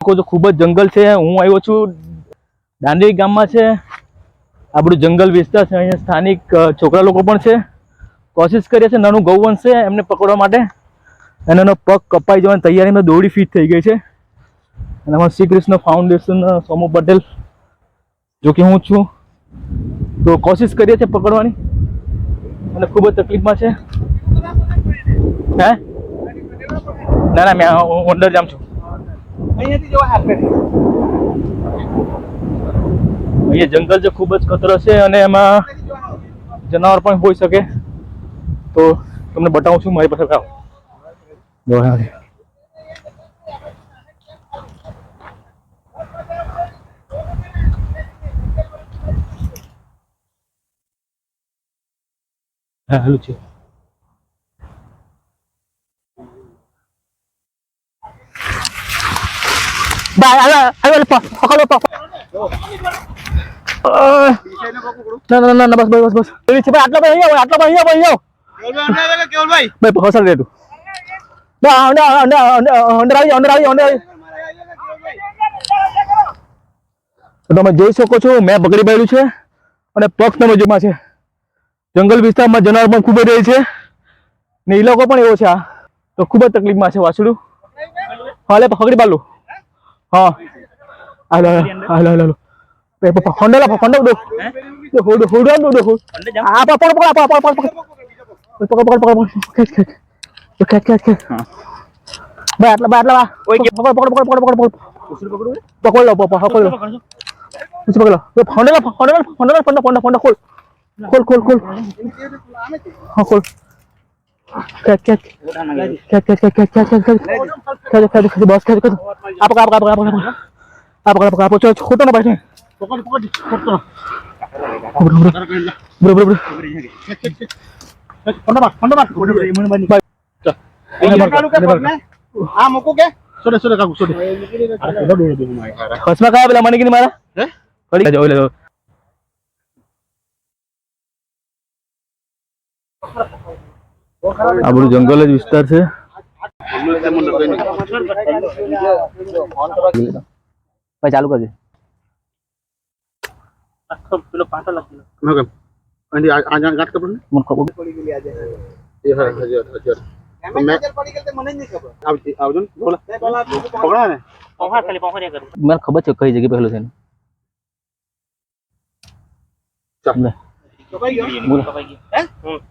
તો ખૂબ જ જંગલ છે. હું આવ્યો છું દાંડેલી ગામમાં છે. આપણું જંગલ વિસ્તાર છે. અહીંયા સ્થાનિક છોકરા લોકો પણ છે. કોશિશ કરીએ છીએ. નાનું ગૌવંશ છે એમને પકડવા માટે, અને એનો પગ કપાઈ જવાની તૈયારીમાં દોડી ફિટ થઈ ગઈ છે. અને આમાં શ્રી કૃષ્ણ ફાઉન્ડેશન સોમુ પટેલ જો કે હું છું, તો કોશિશ કરીએ છીએ પકડવાની, અને ખૂબ જ તકલીફમાં છે. હે ના મેં અંદર જામ છું. અહીંયા જંગલ જે ખૂબ જ ખતરો છે, અને એમાં જનાવર પણ હોઈ શકે. તો તમને બતાવું છું. મારી પાસે આવો. હા હાલું છે. ના બસ આટલા ભાઈ હસલ રેટું તમે જોઈ શકો છો. મેં પકડી પાડ્યું છે, અને પગ તમે જોમાં છે. જંગલ વિસ્તારમાં જનાવર પણ ખૂબ જ રહે છે, ને ઇલાકો પણ એવો છે. આ તો ખૂબ જ તકલીફમાં છે વાછડું. હાલે પકડી પાડલું. હા હાલો હાલો હાલો ફંડો ફંડો દો હોડ હોડ દો હોડ આ પકડ પકડ પકડ પકડ પકડ પકડ આટલા આટલા પકડ પકડ પકડ પકડ પકડ પકડ લો પકડ લો પકડ લો ફંડો ફંડો ફંડો ફંડો ફંડો ફંડો ખોલ ખોલ ખોલ ખોલ હા ખોલ બસ ખોટો ના પાછે પેલા મને કે મારા આ બધું જંગલ જ વિસ્તાર છે. ભાઈ ચાલુ કરજે. પેલો પાટો લખી લો. અને આ ગાંઠ ખબર ને મને ખબર પડી ગઈ આજે. એ હા હજાર મને નહીં ખબર. આવજો ને બોલો. પકડા ને પહોંચા ખાલી પહોંચા કર. મને ખબર છે કઈ જગ્યાએ પહેલું છે ને.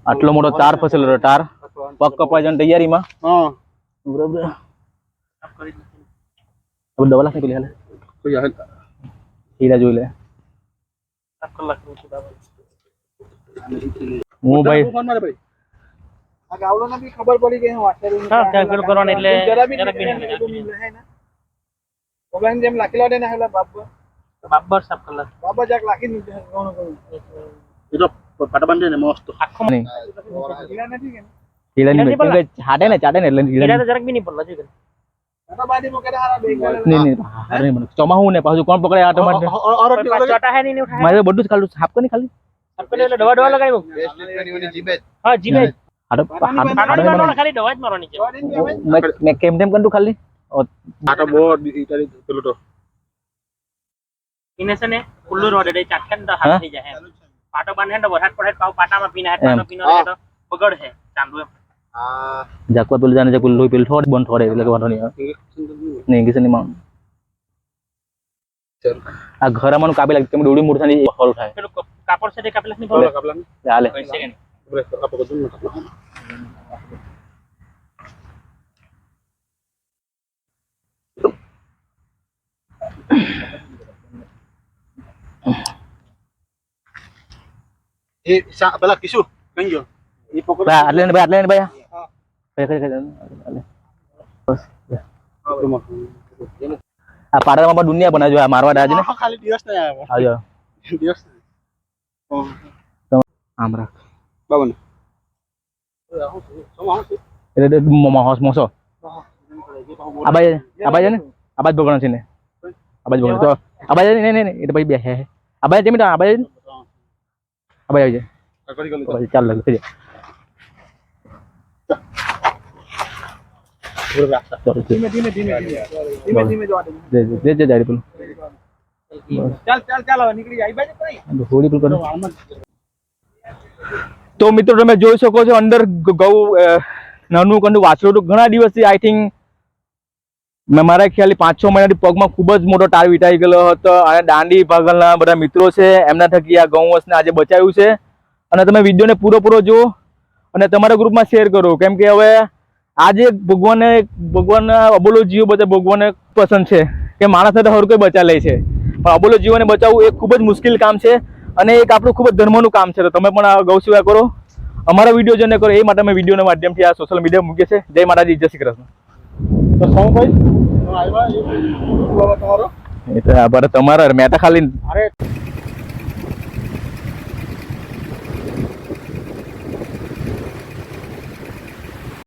આટલો મોટો તાર ફસેલો તાર પગ કપાઈ જવાની તૈયારીમાં. બરોબર દવા લાખ પેલી હાલે હીરા જોઈ લે. હું ભાઈ ખબર પડી ગઈ કરવાની એટલે જેમ લાખેલા ને બાબર સાફ કલાક બાબર જાક લાખી દીધું પાટા બાંધે ને મસ્ત આખો નહીં હીરા ની હાડે ને ચાડે ને એટલે હીરા તો જરાક બી નહીં પડલા છે પાટા બાંધી મોકે હારા બે નહીં હારે મને ચમાહું ને પાછું કોણ પકડે આ ટમાટર ચાટા હે નહીં ઉઠાય મારે બધું જ ખાલું સાફ કરી ખાલી સાફ કરી એટલે દવા દવા લગાવ્યો બેસ્ટ ટ્રીટમેન્ટ જીબે હા જીબે હાડો ખાલી દવા જ મારવાની છે મે કેમ તેમ કંટુ ખાલી આટો બહુ ઈટારી પેલું તો ઇને છે ને ખુલ્લું રોડ એટલે ચાટકન તો હાથ થઈ જાય પાટો બાંધે તો વરસાદ પડે પાવ પાટામાં પીના હાથમાં પીનો તો બગડ છે ચાંદુ આ જાકવા પેલું જાને જાકુલ લોઈ પેલ થોડ બંધ થોડે એટલે કે વાંધો નહીં નહીં કિસે નહીં માં આ ઘરામાંનું કાપી લાગે કેમ દોડી મૂર્છાની હોલ થાય પેલું કાપડ છે તે કાપી લાગની બોલ કાપલા હાલે સેકન્ડ બ્રેક આપો બધું એ પેલા કિશુ કઈ ગયો એ પકડ આટલે ને ભાઈ ભાઈ બસ આ પાડામાં દુનિયા બનાવજો આ મારવા દાજ ને ખાલી દિવસ ન આવ્યો દિવસ આમ રાખ બાબન એટલે મોસ મોસો આબાજ ને આબાજ બગણ છે ને આબાજ બગણ તો આબાજ ને ને એ તો ભાઈ બે હે આબાજ જેમ આબાજ આબાજ આવી જાય ચાલ લાગે ચાલો ધીમે ધીમે ધીમે ધીમે ધીમે જવા દે. જે જાડી પેલું ચાલ ચાલ ચાલ હવે નીકળી જાય બાજુ કઈ હોળી પેલું કરો. તો મિત્રો તમે જોઈ શકો છો અંદર ગૌ નાનું કંડું વાછરું હતું. ઘણા દિવસથી આઈ થિંક મેં મારા ખ્યાલથી 5-6 મહિનાથી પગમાં ખૂબ જ મોટો ટાર વિટાઈ ગયેલો હતો અને દાંડી ભાગલના બધા મિત્રો છે એમના થકી આ ગૌવંશને આજે બચાવ્યું છે. અને તમે વિડીયોને પૂરો જુઓ અને તમારા ગ્રુપમાં શેર કરો, કેમ કે હવે આજે ભગવાનના અબોલો જીવો બધા ભગવાનને પસંદ છે કે માણસ સાથે હર કોઈ બચા લે છે, પણ અબોલો જીવોને બચાવવું એ ખૂબ જ મુશ્કેલ કામ છે અને એક આપણું ખૂબ જ ધર્મનું કામ છે. તો તમે પણ આ ગૌ સેવા કરો, અમારા વિડીયો જોઈને કરો, એ માટે અમે વિડીયોના માધ્યમથી આ સોશિયલ મીડિયા મૂકીએ છીએ. જય માતાજી, જય શ્રી કૃષ્ણ. તો સૌ ભાઈ આવ્યા એ તમારો એ તો આભાર તમારા. મેં તો ખાલી અરે